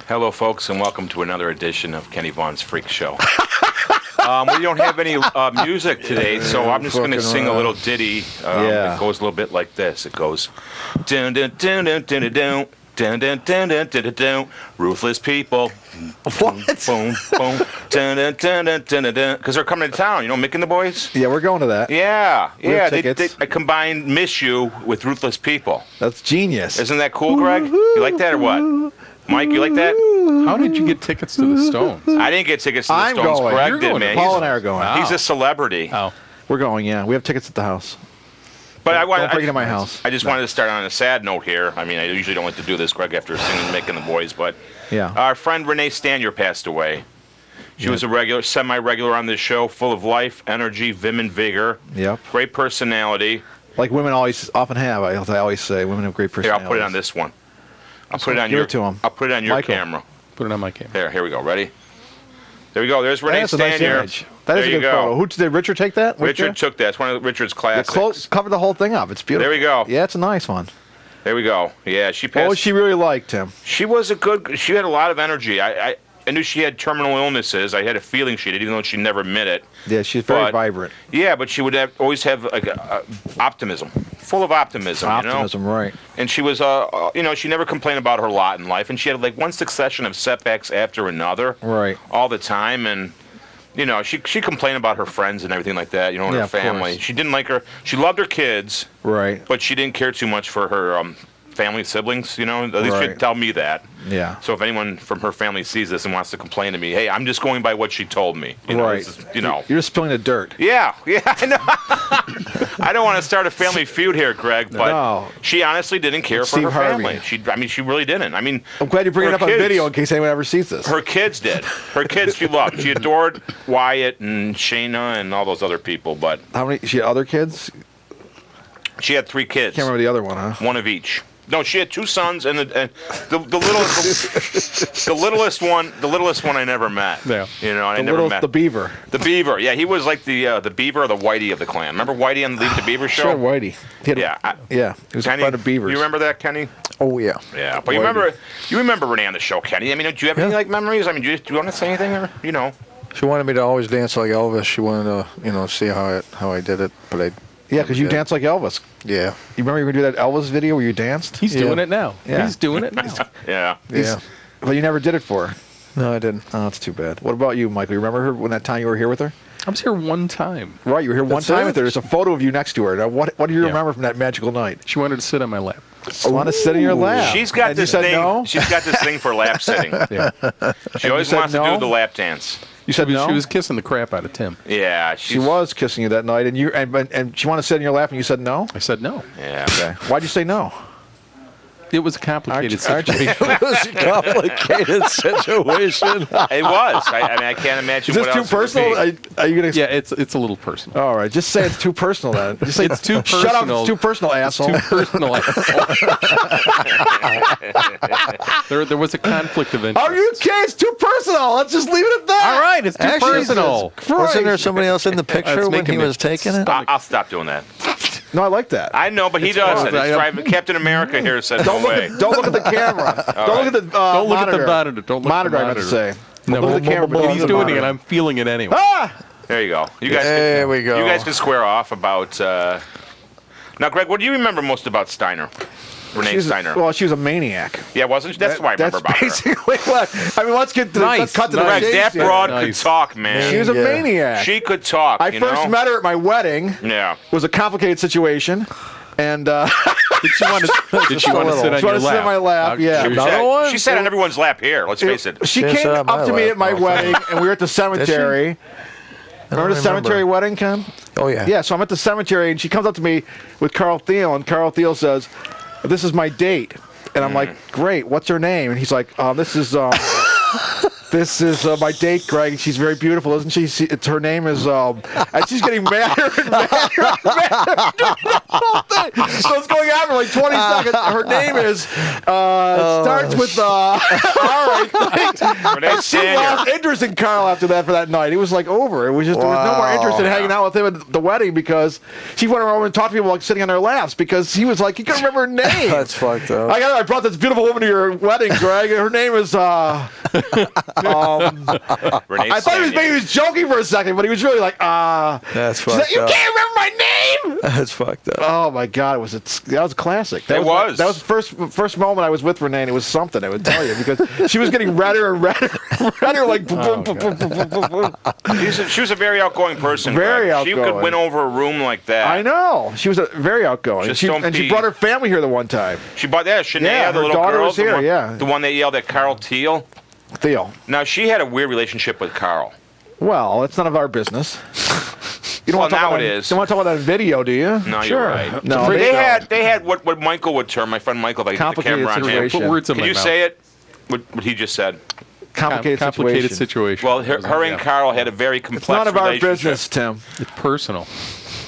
Hello, folks, and welcome to another edition of Kenny Vaughn's Freak Show. We don't have any music today, so I'm just going to sing a little ditty. It goes a little bit like this. It goes, dun dun dun dun dun dun dun dun dun dun dun dun. Ruthless people. What? Boom, boom, dun dun dun dun dun dun. Because they're coming to town, you know, Mick and the Boys. Yeah, we're going to that. Yeah, They I combined "Miss You" with "Ruthless People." That's genius. Isn't that cool, Greg? You like that or what? Mike, you like that? How did you get tickets to the Stones? I didn't get tickets to the I'm Stones. going. Greg You're did, going. man. Paul and I are going. He's a celebrity. Oh. We're going, yeah. We have tickets at the house. But Don't bring it to my house. I just wanted to start on a sad note here. I mean, I usually don't like to do this, Greg, after singing Mick and the Boys, but Yeah. our friend Renee Stanier passed away. She was a semi-regular on this show, full of life, energy, vim, and vigor. Yep. Great personality. Like women often have. I always say women have great Here, personalities. I'll put it on this one. I'll put it on Give your. it to him. I'll put it on your Michael. camera. Put it on my camera. There, here we go. Ready? There we go. There's Renee That's a nice Stanier. image. That is There a you good go. photo. Who did Richard take that? Richard took that. It's one of Richard's classics. Cover the whole thing up. It's beautiful. There we go. Yeah, it's a nice one. There we go. Yeah, she passed. Oh, she really liked him. She was she had a lot of energy. I knew she had terminal illnesses. I had a feeling she did, even though she never admit it. Yeah, she's very vibrant. Yeah, but she would always have like optimism, full of optimism. Optimism, right. And she was, she never complained about her lot in life, and she had like one succession of setbacks after another, Right. all the time, and. You know, she complained about her friends and everything like that, and Yeah, her of family. course. She didn't like her. She loved her kids, Right. but she didn't care too much for her family siblings, you know. At least she'd Right. tell me that. Yeah. So if anyone from her family sees this and wants to complain to me, hey, I'm just going by what she told me. You know, Right. this is, you know. You're just spilling the dirt. Yeah, I know. I don't want to start a family feud here, Greg, but No. she honestly didn't care for Steve her Harvey. family. She really didn't. I mean, I'm glad you bring it her up on kids- video in case anyone ever sees this. Her kids did. Her kids she loved. She adored Wyatt and Shayna and all those other people, but How many? She had other kids? she had 3 kids. Can't remember the other one, huh? One of each. No, she had 2 sons, and the littlest one I never met. Yeah. You know, I never met The beaver. the beaver. Yeah, he was like the beaver or the Whitey of the clan. Remember Whitey on the Leave the Beaver show? Sure, Whitey. He had, Yeah, yeah. He was Kenny, a friend of beavers. you remember that, Kenny? Oh yeah. Yeah, but Whitey. you remember Renee on the show, Kenny. I mean, do you have any like memories? I mean, do you want to say anything, or you know? She wanted me to always dance like Elvis. She wanted to, see how I did it, but Yeah, because you danced like Elvis. yeah. You remember you were going to do that Elvis video where you danced? He's doing it now. Yeah. He's doing it now. Yeah. Yeah. But you never did it for her. No, I didn't. Oh, that's too bad. What about you, Michael? You remember her when that time you were here with her? I was here one time. Right, you were here one That's time it? with her. There's a photo of you next to her. Now, what do you Yeah. remember from that magical night? She wanted to sit on my lap. I want to sit in your lap. She's got And you this said thing. no? She's got this thing for lap sitting. Yeah. She always said wants to no? do the lap dance. You said no? She was kissing the crap out of Tim. Yeah, She was kissing you that night, and she wanted to sit in your lap, and you said no? I said no. Yeah. Okay. Why'd you say no? It was a complicated Aren't you- situation. It was a complicated situation. It was. I mean, I can't imagine Is what this too else it would personal? be. Are you going to... Yeah, it's a little personal. All right, just say it's too personal then. Just say It's too Shut up, personal. it's too personal, asshole. Too personal. there was a conflict of interest. Are you okay? It's too personal. Let's just leave it at that. All right, it's too Actually, personal. Wasn't there somebody else in the picture It's when making he me was taking it? I'll stop doing that. No, I like that. I know, but he does it. fun. It's driving. Captain America here said no way. Don't look at the camera. Don't look at the Don't look monitor. at the monitor. Don't look Monitor, at I the meant to monitor. say. No, Look at the camera, but don't he's look at the doing it, monitor. and I'm feeling it anyway. Ah! There you go. You guys. There we go. You guys can square off about. Now, Greg, what do you remember most about Steiner? Renee Steiner. Well, she was a maniac. Yeah, wasn't she? That's what I remember about her. That's basically what. I mean, let's get to let's cut to the Greg, chase that here. broad Nice. could talk, man. She was a Yeah. maniac. She could talk. I you first know? met her at my wedding. Yeah. It was a complicated situation, and Did she want to sit she on wanted your to sit lap? on my lap. Yeah. She Another sat, one? She sat on everyone's lap here. Let's face it. She She came sat on up my to me lap. at my Oh, wedding, and we were at the cemetery. Remember the cemetery wedding, Ken? Oh, yeah. Yeah, so I'm at the cemetery, and she comes up to me with Carl Thiel, and Carl Thiel says, "This is my date." And I'm like, "Great, what's her name?" And he's like, "This is This is my date, Greg. She's very beautiful, isn't she? Her name is, and she's getting madder and madder and madder. So it's going on for like 20 seconds. Her name is, starts with, all right. She lost interest in Carl after that for that night. It was like over. It was just, there was no more interest in hanging out with him at the wedding because she went over and talked to people like sitting on their laps because he was like, he couldn't remember her name. That's fucked up. I brought this beautiful woman to your wedding, Greg. Her name is, I thought he was joking for a second, but he was really like, That's fucked like, you up. can't remember my name? That's fucked up. Oh my God, that was a classic. That was. That was the first moment I was with Renee, and it was something, I would tell you, because she was getting redder and redder and redder, like boom, boom, boom, boom, boom, boom, boom. She was a very outgoing person. Very Greg. outgoing. She could win over a room like that. I know. She was very outgoing. Just She don't be- brought her family here the one time. She bought that. Shania, Yeah, the her little daughter girl, was here, the one that yelled at Carl Teal. Theo. Now she had a weird relationship with Carl. Well, it's none of our business. You don't Well, want to talk now about it is. You don't want to talk about that in video, do you? No, sure. you're right. No, they had what Michael would term, my friend Michael, like the Complicated camera on him. situation. Put words in Can my you mouth. say it? What he just said. complicated situation. Well, her and Carl had a very complex It's none of our relationship. business, Tim. It's personal.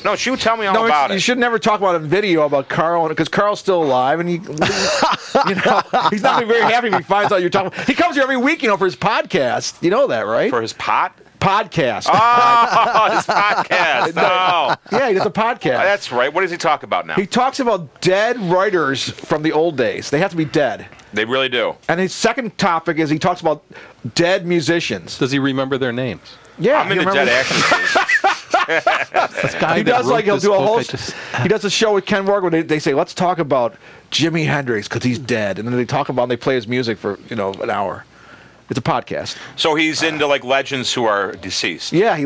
No, she would tell me all about You it. should never talk about a video about Carl because Carl's still alive, and he's not gonna be very happy if he finds out you're talking. He comes here every week, for his podcast. You know that, right? For his pot? Podcast. Oh, his podcast. Oh. Yeah, he does a podcast. That's right. What does he talk about now? He talks about dead writers from the old days. They have to be dead. They really do. And his second topic is he talks about dead musicians. Does he remember their names? Yeah, I'm into you remember- dead actors. This guy He that does wrote like he'll this do a book, whole. I just- He does a show with Ken Morgan where they say, "Let's talk about Jimi Hendrix because he's dead," and then they talk about and they play his music for an hour. It's a podcast. So he's into like legends who are deceased. Yeah, he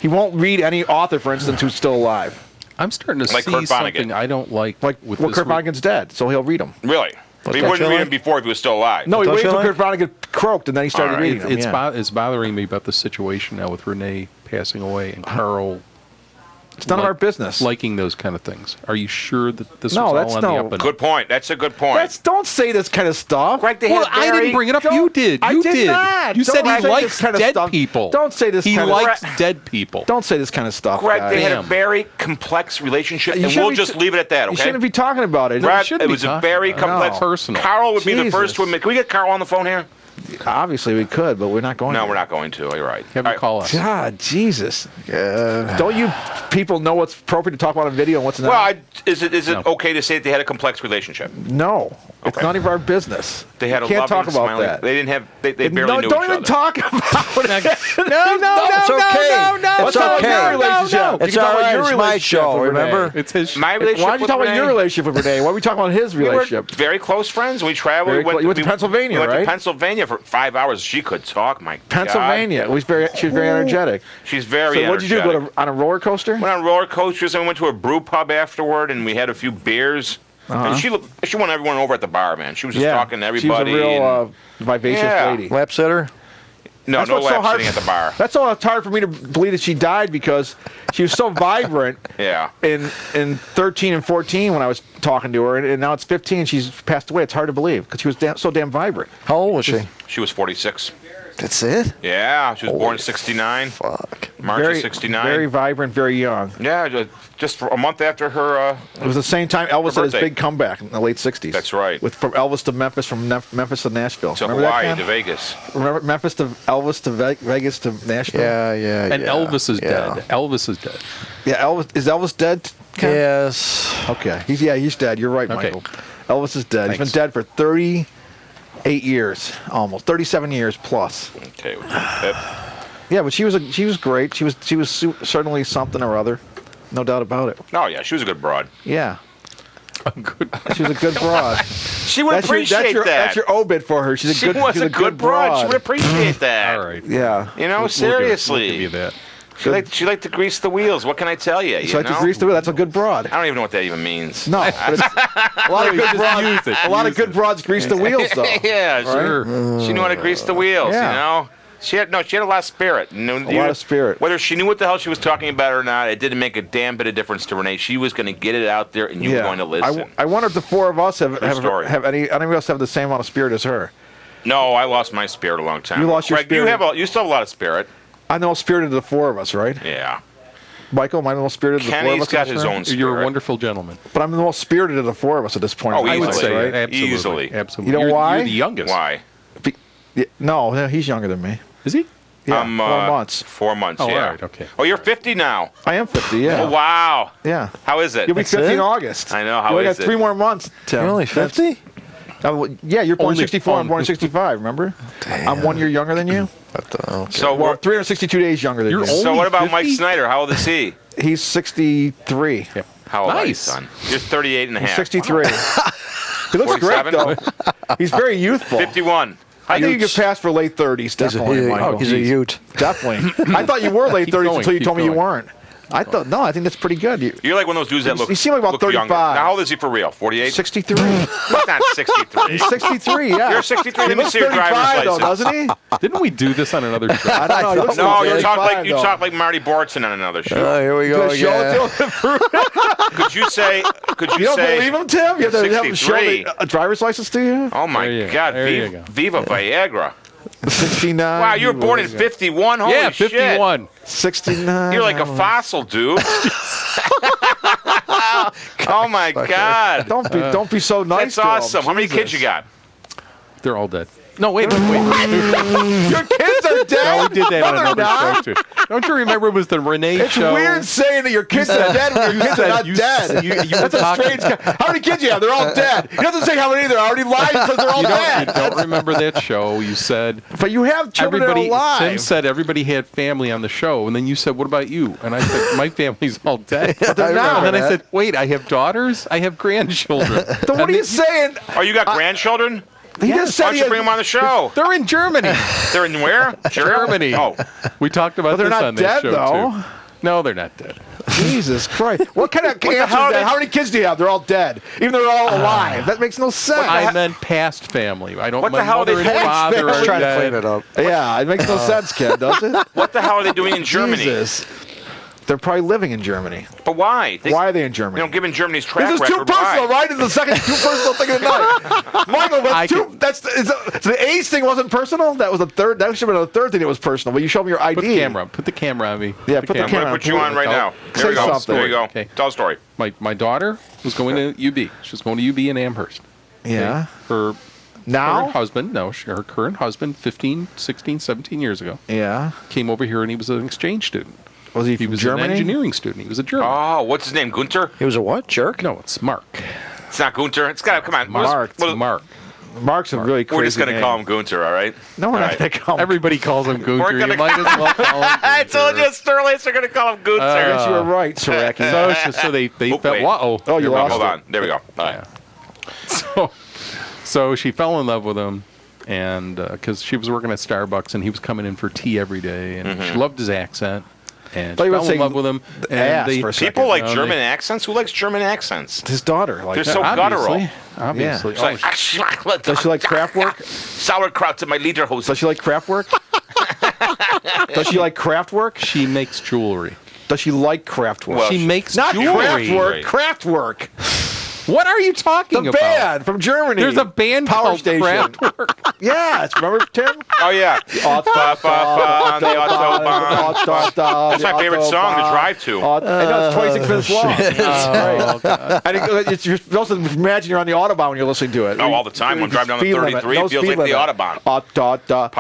won't read any author, for instance, who's still alive. I'm starting to Like see Kurt Vonnegut. something I don't like. Like, with well, this Kurt Vonnegut's dead, so he'll read them. Really? But he that wouldn't you read like? him before if he was still alive. No, he Don't waited you until like? Kurt Vonnegut croaked, and then he started All right. reading them. Yeah. It's bothering me about the situation now with Renee passing away and Carl It's none of our business. liking those kind of things. Are you sure that this No, was that's all on no- the up and up? Good point. That's a good point. Don't say this kind of stuff. Greg, they Well, had I very- didn't bring it up. Don't- You did. I You did not. You Don't said he say this likes kind of dead stuff. people. Don't say this He kind of- likes dead people. Don't say this kind of stuff. Greg, guys. they had a Damn. very complex relationship, You and shouldn't we'll be just t- leave it at that, You okay? shouldn't be talking about it. Brad, shouldn't it be was a talking very about it. complex. No. Personal. Carl would be the first Jesus. to admit. Can we get Carl on the phone here? Obviously, we could, but we're not going. No, to. we're not going to. You're right. Have All him right. call us. God, Jesus. Don't you people know what's appropriate to talk about on video and what's not? Well, is it No. okay to say that they had a complex relationship? No. It's Okay. none of our business. They had You a can't loving, talk about smiling. that. They didn't have. They barely knew don't each even other. talk about it. No, it's okay. Let's It's talk about okay. your relationship. It's You can talk all about right. your It's my relationship show, with Renee. remember? It's his. My relationship. Why don't you talk with about your Renee, relationship with Renee? Why are we talking about his we were relationship? very close friends. We traveled. Very you went to Pennsylvania, we went right? to Pennsylvania for 5 hours. She could talk. My Pennsylvania. God. She was very energetic. She's very. So what'd you do? energetic. Go on a roller coaster? Went on roller coasters and we went to a brew pub afterward and we had a few beers. And she won everyone over at the bar, man. She was just talking to everybody. She was a real and- vivacious Yeah. lady. Lap sitter? no That's no what's so lap hard- sitting at the bar. That's all. It's hard for me to believe that she died because she was so vibrant. Yeah. In 13 and 14 when I was talking to her, and now it's 15. She's passed away. It's hard to believe because she was so damn vibrant. How old was she? She was 46. That's it? Yeah, she was born in 69. Fuck. March Very of 69. Very vibrant, very young. Yeah, just for a month after her. It was the same time Elvis had his birthday. big comeback in the late 60s. That's right. From Elvis to Memphis, from Memphis to Nashville. To Remember Hawaii, that, to Ken? Vegas. Remember Memphis to Elvis to Vegas to Nashville? Yeah. And Elvis is yeah. dead. Elvis is dead. Yeah, Elvis. Is Elvis dead, Ken? Yes. Okay. He's dead. You're right, Okay. Michael. Elvis is dead. Thanks. He's been dead for 38 years, almost 37 years plus. Okay. Pip. Yeah, but she was great. She was certainly something or other, no doubt about it. Oh, yeah, she was a good broad. Yeah, Good. she was a good broad. She would That's that. that. That's your obit for her. She's she was a good broad. She would appreciate that. All right. Yeah. You know, We'll seriously. give you that. She liked to grease the wheels. What can I tell you? So I to grease the wheel. That's a good broad. I don't even know what that even means. No, but it's, a lot of good broads. A lot of good broads grease the wheels, though. Yeah, Sure. She knew how to grease the wheels. Yeah. You know. She had a lot of spirit. A lot of spirit. Whether she knew what the hell she was talking about or not, it didn't make a damn bit of difference to Renee. She was going to get it out there, and you were going to listen. I wonder if the four of us have story. any of us have the same amount of spirit as her. No, I lost my spirit a long time. You lost your Greg, spirit. You still have a lot of spirit. I'm the most spirited of the four of us, right? Yeah. Michael, am I the most spirited of the four of Kenny's us? got his own spirit. You're a wonderful gentleman. But I'm the most spirited of the four of us at this point. Oh, I would Easily, say right? absolutely. Easily. Absolutely. You know why? You're the youngest. Why? Yeah, no, he's younger than me. Is he? Yeah, I'm 4 months. 4 months, Oh, yeah. all right, okay. Oh, you're 50 now. I am 50, yeah. Oh, wow. Yeah. How is it? You'll be 50 in it? August. I know, how you only is got it? 3 more months, Tim. You're only 50? Yeah, you're born in Only 64. I'm born in fun. 65, remember? I'm 1 year younger than you. Okay. So, Well, 362 days younger than You're you. old. so only what about 50? Mike Snyder? How old is he? He's 63. Yep. How old are you, Nice. son? You're 38 and a He's half. 63. He looks great, 47? though. He's very youthful. 51. I think you could pass for late 30s, definitely, Michael. He's a Ute. Definitely. I thought you were late Keep 30s going, until you keep told me you going. weren't. I think that's pretty good. You're like one of those dudes that look. You seem like about look 35. Younger. Now, how old is he for real? 48. 63. He's not 63. He's 63, yeah. You're 63. He Let me looks see your driver's 35, though, license. doesn't he? Didn't we do this on another show? I don't know. He looks No, like you talk 35, like you though. talk like Marty Bortson on another show. Oh, here we go Gonna show again. it to him? Could you say? Could you, You don't say? believe him, Tim? You have to have him show 63. a driver's license to you? Oh my There you go. God! There you go. Viva Viagra! 69. Wow, you were born in 51. Holy Yeah, shit! 51. 69. You're like a fossil, dude. Oh my God! Don't be so nice That's to him. awesome. How many kids you Jesus. got? They're all dead. No, wait. Your kids are dead? No, we did that on No, they're another show, not. too. Don't you remember it was the Renee It's show? weird saying that your kids are dead when your kids are not dead. You That's were a talking- strange. How many kids you have? They're all dead. You have to say how many they're already lied because they're all You dead. don't remember that show. You said But you have children that are everybody. alive. Tim said everybody had family on the show, and then you said, "What about you?" And I said, "My family's all dead." they're not. And then I said, "Wait, I have daughters. I have grandchildren." Then what are you saying? Oh, you got grandchildren? He just Why said don't he you had- bring them on the show? They're in Germany. They're in where? Germany. Oh, We talked about But they're this not on that dead, show though. too. No, they're not dead. Jesus Christ. What kind of the cancer is hell that? did- How many kids do you have? They're all dead. Even though they're all alive. That makes no sense. I meant past family. I don't. What the My hell are they mother and past father family? are Trying to dead. clean it up. Yeah, it makes no sense, kid, does it? what the hell are they doing in Germany? Jesus. They're probably living in Germany. But why? Why are they in They Germany? don't give in Germany's track This is too record. personal, Why? right? It's the second too personal thing of the night. Michael, I that's too. can- That's so the age thing wasn't personal. That was the third. That should have been the third thing that was personal. But you showed me your ID. Put the camera. Put the camera on me. Yeah, put the I'm camera. going to put you on right now. Say There we go. something. There you go. Okay. Tell a story. My daughter was going to UB. She was going to UB in Amherst. Yeah. Her Now. husband, her current husband, 15, 16, 17 years ago, Yeah. came over here and he was an exchange student. Was he He from was Germany? an engineering student. He was a German. Oh, what's his name? Gunter? He was a what? Jerk? No, it's Mark. It's not Gunter. It's got to come on. Mark. It's Mark. Mark's a really crazy We're just going to name. call him Gunter, all right? No, we're All not right. going to call him. Everybody calls him Gunter. We're gonna- You might as well call him I told you Gunter. Sterling, they're going to call him Gunter. I guess you were right, Saraki. So they Oh, felt, wait. uh-oh. Oh, you Here we lost go. Hold on. There we go. All right. So she fell in love with him, and because she was working at Starbucks, and he was coming in for tea every day, and she loved his accent, and Thought she you were fell in saying love with him. And ass they, for a second. People like No, German they- accents? Who likes German accents? His daughter. Like They're that. so guttural. Obviously. It's like, Does she like craft work? Sauerkraut in my Lederhosen. Does she like craft work? Does she like craft work? She makes jewelry. Does she like craft work? Well, She makes Not jewelry. craft work. Right. Craft work. What are you talking The about? band from Germany. There's a band Power called Station. Kraftwerk. Yes, remember Tim? Oh, yeah. On the Autobahn. That's my favorite song to drive to. I know it's 26 minutes long. Oh, God. And you're supposed to imagine you're on the Autobahn when you're listening to it. Oh, all the time. When I'm driving down the Speed limit. 33, No it feels speed like the limit. Autobahn.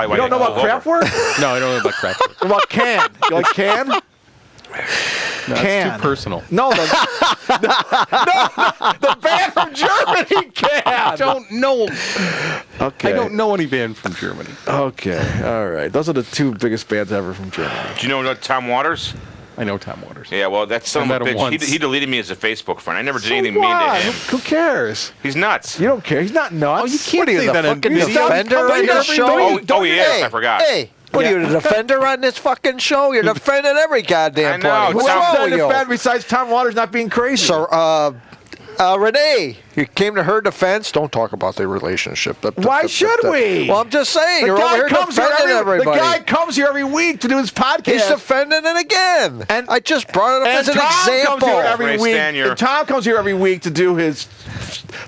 You why don't know they about pull craft over. work? No, I don't know about Kraftwerk. What about Can? You like Can? No, it's Can. too personal. No, the band from Germany Can. I don't know. Okay. I don't know any band from Germany. Okay, all right. Those are the two biggest bands ever from Germany. Do you know Tom Waters? I know Tom Waters. Yeah, well, that's some met of a him bitch. once. He deleted me as a Facebook friend. I never did So anything mean to what? him. Who cares? He's nuts. You don't care. He's not nuts. Oh, you can't What are you, say the that on fucking video. defender Come on in your every show? minute. Oh, yes, I forgot. Hey, what are you, the defender on this fucking show? You're defending every goddamn I know, party. Who it's else What's did wrong I with you? defend besides Tom Waters not being crazy? So, Renee, you came to her defense. Don't talk about the relationship. Why should we? Well, I'm just saying. the You're over guy here comes here defending every. everybody. The guy comes here every week to do his podcast. He's defending it again. And- I just brought it up and as an Tom example. comes here every Ray week. Stanier. And Tom comes here every week to do his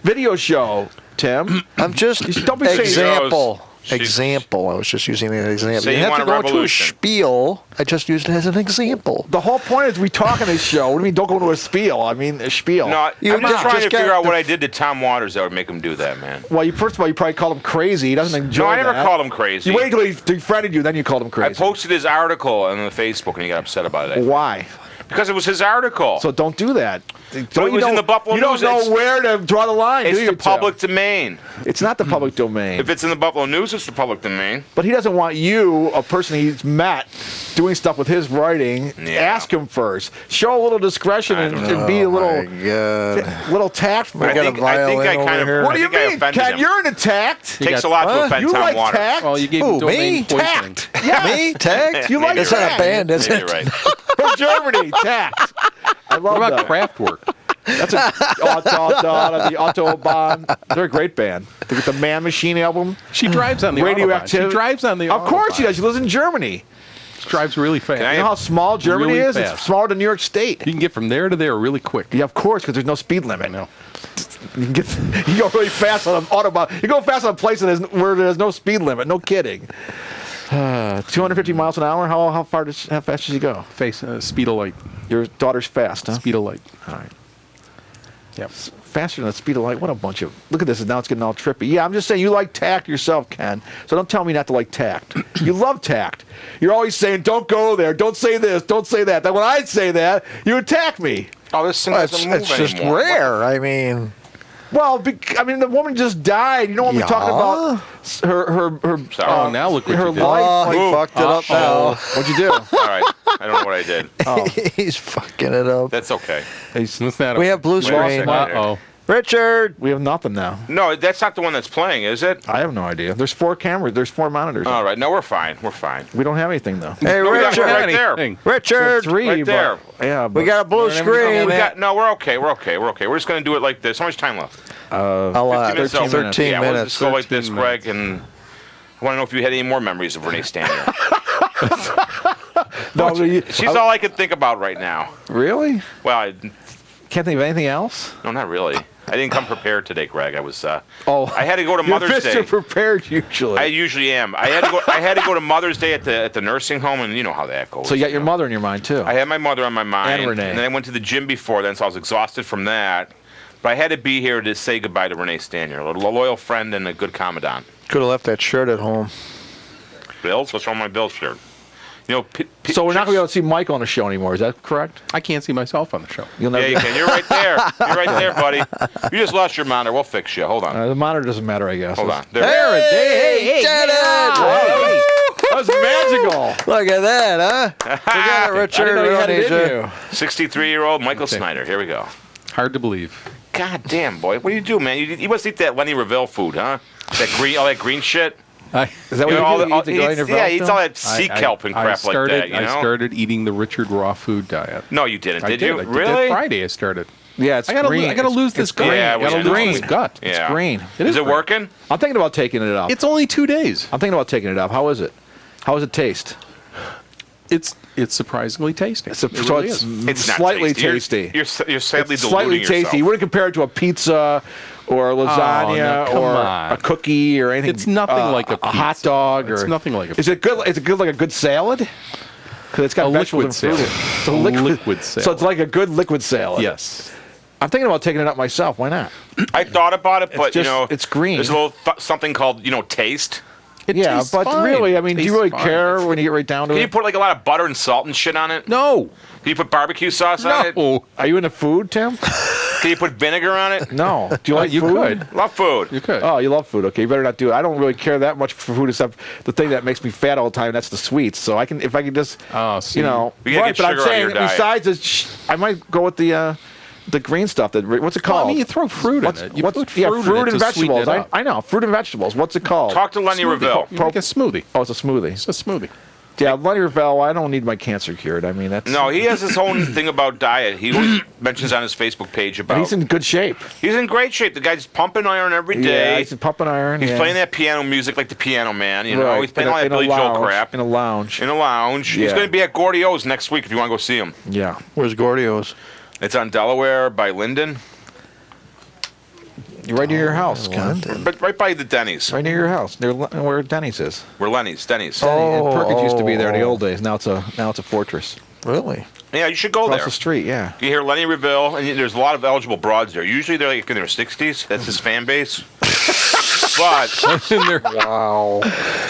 video show. Tim, I'm just don't be saying example. example. I was just using an example. Say you have want to a go into a revolution. spiel. I just used it as an example. The whole point is we talk on this show. What do you mean don't go into a spiel? I mean, a spiel. No, You I'm just just trying to got figure out the- what I did to Tom Waters that would make him do that, man. Well, first of all, you probably called him crazy. He doesn't enjoy No, I never that. called him crazy. You wait until he defriended you, then you called him I crazy. posted his article on the Facebook, and he got upset about it. Why? Because it was his article. So don't do that. it was in the Buffalo You don't News. know It's- where to draw the line, it's do you, the public domain. Tim? It's not the public domain. If it's in the Buffalo News, it's the public domain. But he doesn't want you, a person he's met, doing stuff with his writing. Yeah. Ask him first. Show a little discretion and be a little tact. I think I kind of. here. What do you I think I mean, offended Ken? him. You're into tact. Takes got- a lot to Huh? offend You Tom like Waters. tact? Well, you gave Who, him domain me? poisoning. Tact. Yeah. Me? Tagged? You like It's not a tact. band, is Maybe it? you're right. From Germany, tact. I love What about that. craft work? That's the Autobahn. They're a great band. They got the Man Machine album. She drives on the Autobahn. Radioactive. She drives on the Of course she Autobahn. does. She lives in Germany. She drives really fast. Can I- You know how small Germany Really is? fast. It's smaller than New York State. You can get from there to there really quick. Yeah, of course, because there's no speed I limit. know. You can you go really fast on an Autobahn. You go fast on a place where there's no speed limit. No kidding. 250 miles an hour. How fast does he go? Speed of light. Your daughter's fast, huh? Speed of light. All right. Yep. Faster than the speed of light. What a bunch of. Look at this. And now it's getting all trippy. Yeah, I'm just saying you like tact yourself, Ken. So don't tell me not to like tact. You love tact. You're always saying, don't go there. Don't say this. Don't say that. Then when I say that, you attack me. Oh, this thing Well, doesn't move it's just anymore. rare. I mean, Well, I mean, the woman just died. You don't want me talking about her Sorry. Oh, now look what her you did. life. oh, he Ooh. fucked it up now. What'd you do? All right. I don't know what I did. He's fucking it up. That's okay. What's that? We have blue Wait a screen. second. Uh-oh. Richard! We have nothing now. No, that's not the one that's playing, is it? I have no idea. There's 4 cameras. There's 4 monitors. All right. No, we're fine. We're fine. We don't have anything though. Hey, No, we got Richard! right there. Anything. Richard! 3, Right there. But, yeah, We got a blue screen. We're okay. We're okay. We're okay. We're just gonna do it like this. How much time left? A lot. 15 minutes. 13 over. minutes. 13 Yeah, we'll minutes. just go like this, 13 Greg, and I want to know if you had any more memories of Renee Stanier. no, She's all I can think about right now. really? Well, Can't think of anything else. no, not really. I didn't come prepared today, Greg. I was. Oh, I had to go to your Mother's fists Day. are prepared usually. I usually am. I had to go to Mother's Day at the nursing home, and you know how that goes. so you got your know. mother in your mind too. I had my mother on my mind, And Renee. then I went to the gym before then, so I was exhausted from that. But I had to be here to say goodbye to Renee Stanier, a loyal friend and a good commandant. Could have left that shirt at home. Bills? What's wrong with my Bills shirt? You know, So we're not going to be able to see Mike on the show anymore. Is that correct? I can't see myself on the show. You'll Yeah, never. you can. You're right there. You're right there, buddy. You just lost your monitor. We'll fix you. Hold on. The monitor doesn't matter, I guess. Hold on. There. Hey, Janet! Hey, that was magical. Look at that, huh? Forget it, I Richard. didn't know We you don't had it need in you. you. 63-year-old Michael Snyder. Here we go. Hard to believe. God damn, boy. What do you do, man? You must eat that Lenny Revelle food, huh? All that green shit. I Is that what You know, you do? You eat the Gardner yeah, he eats all that I- sea kelp and crap like that, you know? I started eating the Richard Raw food diet. No, you didn't, I did you? I did Really? that Friday I started. Yeah, it's I gotta, green. I gotta lose this gut. Yeah, I gotta we lose know. this gut. Yeah. It's green. Is it working? I'm thinking about taking it up. It's only 2 days. I'm thinking about taking it up. How is it? How does it taste? It's surprisingly tasty. So It really it's is. It's not slightly tasty. tasty. You're sadly It's deluding slightly yourself. tasty. You wouldn't compare it to a pizza or a lasagna no, come or on. a cookie or anything. It's nothing like a hot pizza. dog. It's or, nothing like a Is it good? Is it good like a good salad? Because it's got A vegetables liquid and fruit. salad. It's a A So liquid it's salad. like a good liquid salad. Yes. I'm thinking about taking it up myself. Why not? I thought about it, but just- it's green. There's a little something called taste. It Yeah, tastes but fine. really, I mean, do you Tastes really fine. care when you get right down to Can you it? put like a lot of butter and salt and shit on it? No. Can you put barbecue sauce on it? No. Are you into food, Tim? Can you put vinegar on it? No. Do you like you food? could. Love food. You could. Oh, you love food. Okay, you better not do it. I don't really care that much for food except the thing that makes me fat all the time. That's the sweets. So I can, if I can just, Oh, see. you know, You gotta right. get But I'm sugar out of saying, your diet. besides this, I might go with the green stuff. What's it Well, called? I mean, you throw fruit What's, in it. You what's, put yeah, fruit, fruit in it and to sweeten vegetables. it up. I know fruit and vegetables. What's it called? Talk to Lenny Revelle. You make a smoothie. Oh, it's a smoothie. It's a smoothie. Yeah, Lenny Revelle. I don't need my cancer cured. I mean, that's No, he has his own thing about diet. He always mentions on his Facebook page about. He's in good shape. He's in great shape. The guy's pumping iron every day. Yeah, he's in pumping iron. He's yeah. playing that piano music like the Piano Man. You know, Right. he's playing In all that in Billy Joel lounge, crap in a lounge. in a lounge. He's Yeah. going to be at Gordio's next week if you want to go see him. Yeah. Where's Gordio's? It's on Delaware by Linden. You're right near your house, Ken. But right by the Denny's. Right near your house, near where Denny's is. Where Denny's. And Perkins used to be there in the old days. Now it's a fortress. Really? Yeah, you should go Across there. the street, yeah. You hear Lenny Reville, and there's a lot of eligible broads there. Usually they're like in their 60s. That's his fan base. But Wow.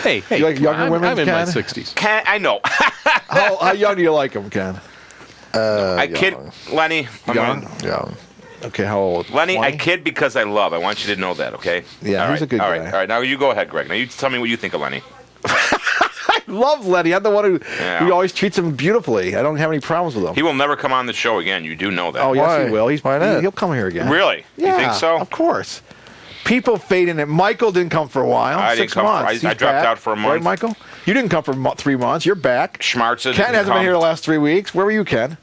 Hey, You like younger women, I'm in my Ken? 60s. I know. How young do you like them, Ken? I kid Lenny. Young? Young. Okay, how old? Lenny, 20? I kid because I love. I want you to know that, okay? Yeah, All he's a good all guy. Right, all right. Now you go ahead, Greg. Now you tell me what you think of Lenny. Love Lenny. I'm the one who Yeah. always treats him beautifully. I don't have any problems with him. He will never come on the show again. You do know that. Oh, yes, Why? he will. Why not? He'll come here again. Really? Yeah, You think so? Of course. People fade in it. Michael didn't come for a while. I didn't 6 come for- months. I He's dropped back. out for a month. Right, Michael? You didn't come for 3 months. You're back. Schmartz Ken hasn't been here the last 3 weeks. Where were you, Ken?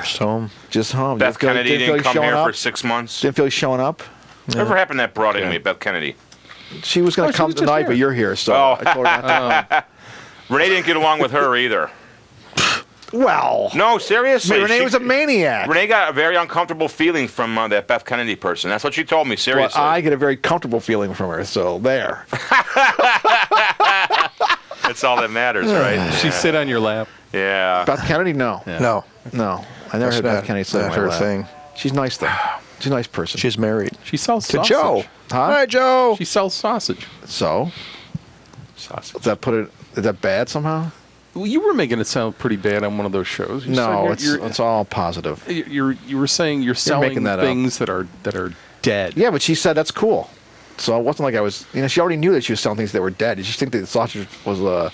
So, Just home. Beth Kennedy didn't feel didn't like come showing here up? for 6 months. Didn't feel like showing up. Whatever happened to that broad anyway, Beth Kennedy? She was going Oh, to she come was just tonight, here. but you're here, so Oh. I told her not to. Renee didn't get along with her either. Well, No, seriously. Renee was a maniac. Renee got a very uncomfortable feeling from that Beth Kennedy person. That's what she told me, But seriously. I get a very comfortable feeling from her, so there. That's all that matters, right? She sit on your lap. Yeah. Beth Kennedy, no. no. No. I never That's heard not, Beth Kennedy say not my her lap. thing. She's nice, though. She's a nice person. She's married. She sells To sausage. Joe. Huh? Hi, Joe. She sells sausage. So? Sausage. Is that bad somehow? Well, you were making it sound pretty bad on one of those shows. You No, said it's all positive. you were saying you're selling making that up. things that are dead. Yeah, but she said that's cool. So it wasn't like I was, she already knew that she was selling things that were dead. Did you think that the sausage was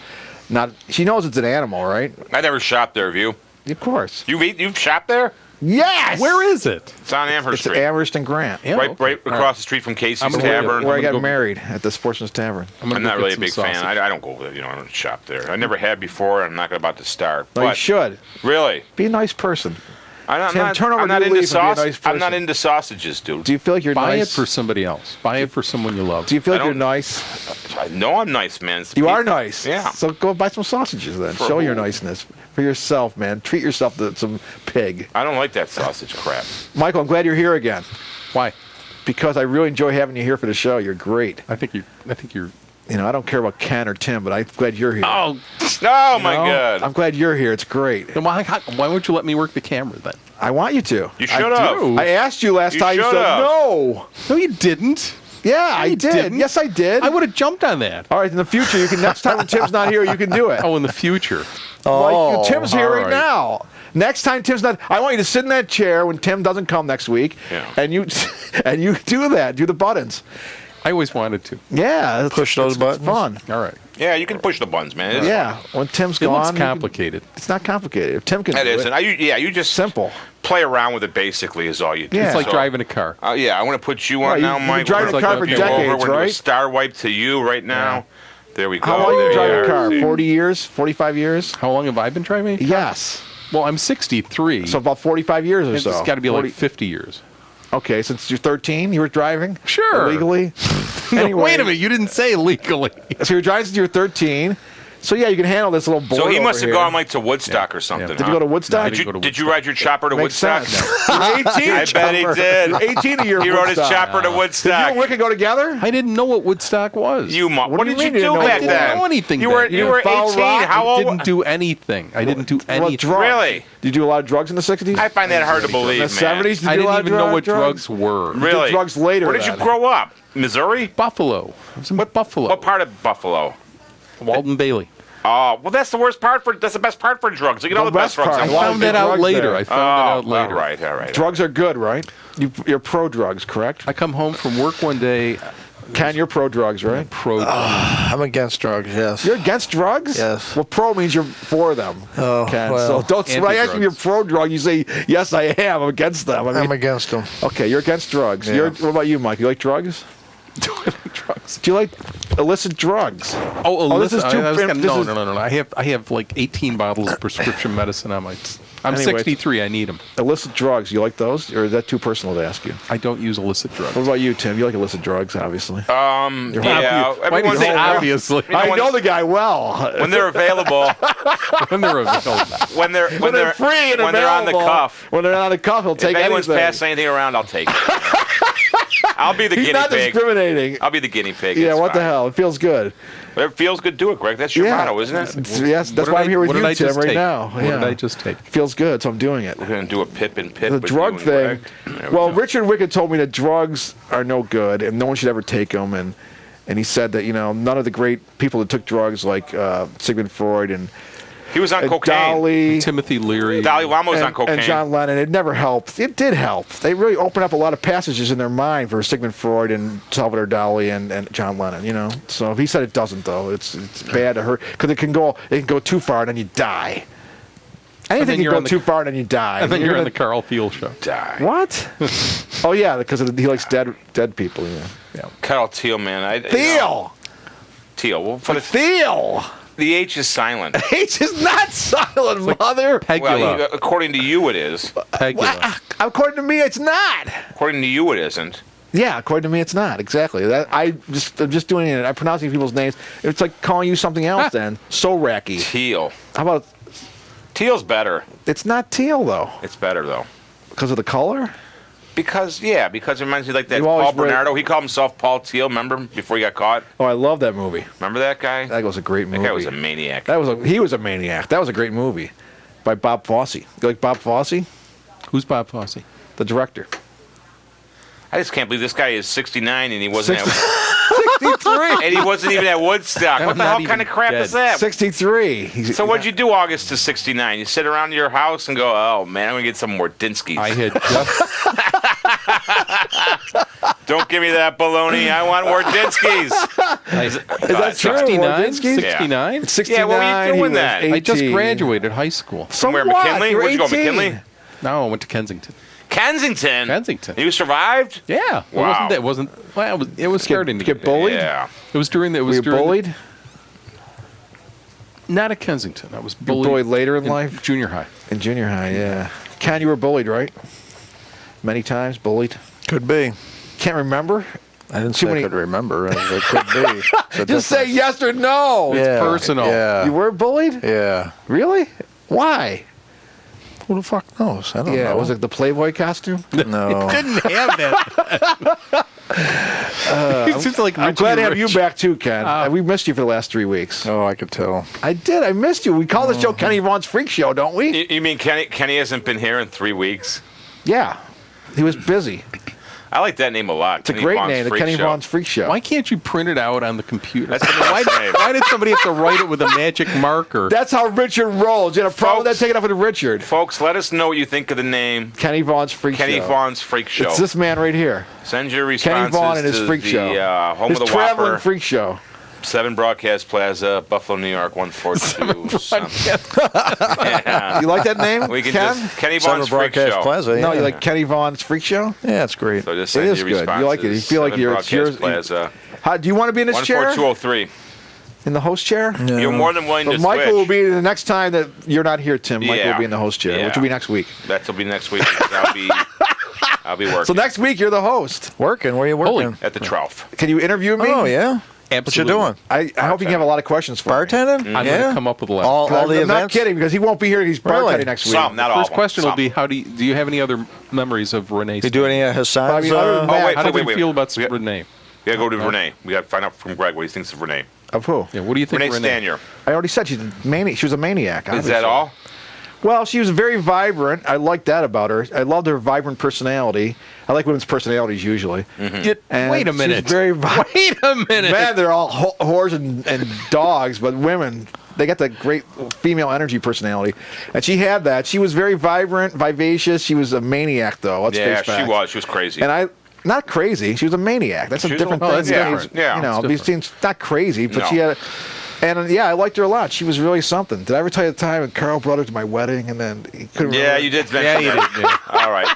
not, she knows it's an animal, right? I never shopped there, have you? Of course. You've shopped there? Yes! Where is it? It's on Amherst It's Street. Amherst and Grant. Yeah, right okay. right All across the street from Casey's I'm gonna go Tavern. Where I got go- married at the Sportsman's Tavern. I'm gonna I'm go not get really a some big fan. sausage. I don't go there. I don't shop there. I never had before, and I'm not about to start. No, you But should. really, Be a nice person. I'm Tim, not, turn over I'm not new into leaf and be a sauce. nice I'm not person. into sausages, dude. Do you feel like you're Buy nice? it for somebody else. Buy it for someone you love. Do you feel like I you're don't- nice? I know I'm nice, man. It's You people- are nice. Yeah. So go buy some sausages then. For Show your who? niceness. For yourself, man. Treat yourself to some pig. I don't like that sausage crap. Michael, I'm glad you're here again. Why? Because I really enjoy having you here for the show. You're great. I think you're. I don't care about Ken or Tim, but I'm glad you're here. Oh, Oh my You know? God! I'm glad you're here. It's great. then why won't you let me work the camera then? I want you to. You should have. do. I asked you last You time. You said should've. no. No, you didn't. Yeah, I you did. didn't. Yes, I did. I would have jumped on that. All right, in the future, you can. Next time when Tim's not here, you can do it. Oh, in the future. Like, Tim's here all right right. now. Next time Tim's not, I want you to sit in that chair when Tim doesn't come next week, Yeah. and you do that. Do the buttons. I always wanted to. Yeah, Push those it's buttons. fun. All right. Yeah, you can push the buttons, man. It is Yeah, when Tim's It gone, looks you can- complicated. it's not complicated. If Tim can It do isn't. it, You just simple. play around with it. Basically, is all you do. Yeah. It's like So- driving a car. Yeah, I want to put you on Right, now, you've been Mike. driving We're a gonna car for flip you decades, over. We're gonna do a right? star wipe to you right now. There we go. How long There you you drive are. a car? See? 40 years? 45 years? How long have I been driving? Yes. Well, I'm 63. So about 45 years or it's so. got to be 40 like 50 years. Okay, since you're 13, you were driving? Sure. Illegally? No, wait a minute. You didn't say legally. So you're driving since you're 13. So yeah, you can handle this little board. So he over must have here. gone like to Woodstock or something. Yeah. Did you go to Woodstock? No, I Did didn't you, go to did you ride your chopper to Makes Woodstock? sense. You're 18. I bet he Chopper. did. You're 18 a year. He rode his Woodstock. chopper to Did you Woodstock. and Rick go together? I didn't know what Woodstock was. What do you did mean you you do didn't know back what then? I didn't know anything You then. were You you were didn't follow 18. rock? How I old? didn't do anything. I didn't do What anything. drugs? Really? Did you do a lot of drugs in the 60s? I find that hard to in believe, the man. 70s? Did you I do a lot didn't of even know what drugs? drugs were. Really? drugs later Where did you then. grow up? Missouri? Buffalo. I was in Buffalo. What part of Buffalo? Walden Bailey. Oh, well, that's the worst part for. That's the best part for drugs. You get all the best best drugs. part. in A lot I of one. found good that out drugs later. there. I found that out later. All right. Drugs are good, right? You're pro drugs, correct? I come home from work one day. Ken, you're pro drugs, right? I'm against drugs, yes. You're against drugs? Yes. Well, pro means you're for them. Oh, Ken. well, So don't. When I ask you if you're pro drug, you say yes, I am. I'm against them. I mean, I'm against them. okay, you're against drugs. Yeah. What about you, Mike? You like drugs? drugs. Do you like illicit drugs? Oh, this is too I was prim- gonna, this no, is- no, no, no. I have like 18 bottles of prescription medicine on my. I'm Anyway, 63. I need them. Illicit drugs. You like those, or is that too personal to ask you? I don't use illicit drugs. What about you, Tim? You like illicit drugs, obviously. Yeah. Why do you Everyone's say obviously? know, I when- know the guy well. when they're available, when they're available. when they're free and when they're on the available, cuff. When they're on the cuff, he'll If take anyone's anything. passing anything around, I'll take it. I'll be the He's guinea not pig. discriminating. I'll be the guinea pig. Yeah, It's what the fine. hell? It feels good. Whatever feels good, do it, Greg. That's your Yeah. motto, isn't it? Yes, that's why I'm here with what did you, I Tim, just right take? now. What did I just take? Feels good, so I'm doing it. We're going to do a pip and pip The with drug you and thing. Greg. There we Well, go. Richard Wickett told me that drugs are no good and no one should ever take them. And he said that, none of the great people that took drugs like Sigmund Freud and He was on cocaine. Dolly. Timothy Leary. Dalai Lama was on cocaine. And John Lennon, it never helped. It did help. They really opened up a lot of passages in their mind for Sigmund Freud and Salvador Dali and John Lennon. So he said it doesn't, though. It's bad to hurt because it can go too far and then you die. Anything can you're go on the- too far and then you die. And then you're on gonna- the Carl Field show. Die. What? Oh yeah, because he likes dead people. Yeah. Carl Teal, man. Theo. Teal. Well, for Theo. the H is silent. H is not silent, mother. Pegula. Well, according to you, it is. Pegula. Well, according to me, it's not. According to you, it isn't. Yeah, according to me, it's not exactly. I'm just doing it. I'm pronouncing people's names. It's like calling you something else. Then so racky. Teal. How about? Teal's better. It's not teal though, It's better though. because of the color. Because it reminds me like that You always Paul wear- Bernardo. He called himself Paul Teal. Remember before he got caught? Oh, I love that movie. Remember that guy? That was a great movie. That guy was a maniac. He was a maniac. That was a great movie, by Bob Fosse. You like Bob Fosse, Who's Bob Fosse? the director? I just can't believe this guy is 69 and he wasn't. 63. And he wasn't even at Woodstock. What the not hell even kind of crap dead. is that? 63. So what'd you do August to 69? You sit around your house and go, oh man, I'm gonna get some more Dinskys. I had just Don't give me that baloney. I want more Dinskys. Is that true? 69. Wardzinski? 69. 69. Yeah, what were you he doing was then? I just 18. graduated high school. So Where, what? McKinley? You're Where'd you go, 18. McKinley? No, I went to Kensington. Kensington. Kensington. You survived? Yeah. Wow. It wasn't. Well, it was starting to Get bullied? Yeah. It was during the. It Were was you during the- bullied? not at Kensington. I was You were bullied. bullied later in life? Junior high. In junior high, yeah. Ken, you were bullied, right? Many times, bullied. Could be. Can't remember? I didn't Too say many- I could remember. It could be. It's a Just say difference. yes or no. Yeah, personal. Yeah. You were bullied? Yeah. Really? Why? Who the fuck knows? I don't know. Was it the Playboy costume? No. Didn't have that. It's just like I'm glad to have Richie you back too, Ken. We missed you for the last 3 weeks. Oh, I could tell. I did. I missed you. We call this show Kenny Vaughn's Freak Show, don't we? You mean Kenny hasn't been here in 3 weeks? Yeah. He was busy. I like that name a lot. It's a great name, the Kenny Vaughn's Freak Show. Why can't you print it out on the computer? That's the best name. Why did somebody have to write it with a magic marker? That's how Richard rolls. You had a problem with that? Take it up with Richard. Folks, let us know what you think of the name Kenny Vaughn's Freak Kenny Show. Vaughn's Freak Show. It's this man right here. Send your Kenny responses Vaughan and his to freak the show. home His of the traveling Whopper, freak show. 7 Broadcast Plaza, Buffalo, New York, 142. Yeah. You like that name, We can Ken? just Kenny Summer Vaughn's Freak Broadcast Show. Plaza. No, yeah. you like Kenny Vaughn's Freak Show? Yeah, it's great. So just It send is your good. responses. You like it. You feel like 7 you're- Broadcast yours- Plaza, How, do you want to be in this chair? 14203. In the host chair? Yeah. You're more than willing But to Michael switch. will be the next time that you're not here, Tim. Michael Yeah. will be in the host chair, Yeah. which will be next week. That'll be next week. because I'll be working So next week you're the host. Working? Where are you working? at the 12th. Can you interview me? Oh, yeah. Absolutely. What you doing? I hope you can have a lot of questions for me. Bartending? I'm yeah. going to come up with a list. All the I'm events? not kidding because he won't be here. He's bartending Really? next week. Some, not all. First of them. question will Some. be: how do you have any other memories of Renee? You do any of Hassan's? Bobby, other than that- wait, How do wait, you wait. feel about We got- Renee? We gotta go to Renee. We gotta find out from Greg what he thinks of Renee. Of who? Yeah, what do you think? Renee of Renee? Stanier. I already said she's a maniac. She was a maniac. Is obviously. that all? Well, she was very vibrant. I liked that about her. I loved her vibrant personality. I like women's personalities usually. And Wait a she's minute. very vibrant. Wait a minute. Man, they're all whores and dogs, but women, they got that great female energy personality. And she had that. She was very vibrant, vivacious. She was a maniac, though. Let's Yeah, face she facts. was. She was crazy. And not crazy. She was a maniac. That's She a was different a- thing. that's different. Yeah, You know, it's these different. things not crazy, but No. she had. And yeah, I liked her a lot. She was really something. Did I ever tell you the time when Carl brought her to my wedding and then he couldn't yeah, remember? you did. Yeah, you mention did. that. All right.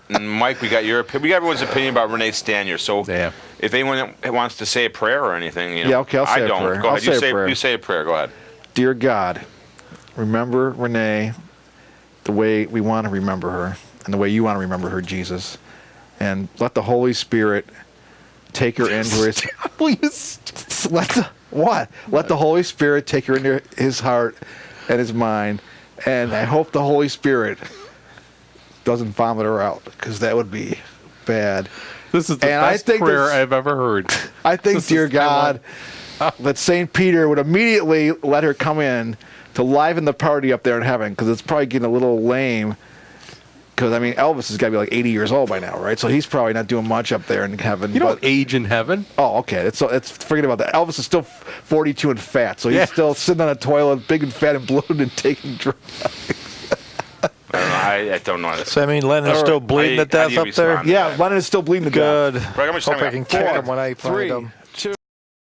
And Mike, we got everyone's opinion about Renee Stanier. So Yeah. if anyone wants to say a prayer or anything, you know, Yeah, okay, I'll say I a don't. prayer. Go I'll ahead. say You a say prayer. you say a prayer. Go ahead. Dear God, remember Renee the way we want to remember her and the way you want to remember her, Jesus. And let the Holy Spirit take her into his... Let the Holy Spirit take her into his heart and his mind. And I hope the Holy Spirit doesn't vomit her out, because that would be bad. This is the And I best think prayer this- I've ever heard. I think, This dear is- I God, that St. Peter would immediately let her come in to liven the party up there in heaven, because it's probably getting a little lame. Because, I mean, Elvis has got to be like 80 years old by now, right? So he's probably not doing much up there in heaven. You don't age in heaven. Oh, okay. It's forget about that. Elvis is still 42 and fat, so he's still sitting on a toilet, big and fat and bloated and taking drugs. I don't know. So, I mean, Lennon's still bleeding to how do death you up there? respond? Yeah, Lennon is still bleeding to death. Good. Greg, how much time Hope I we can got? kick 4, him when I find 3, him.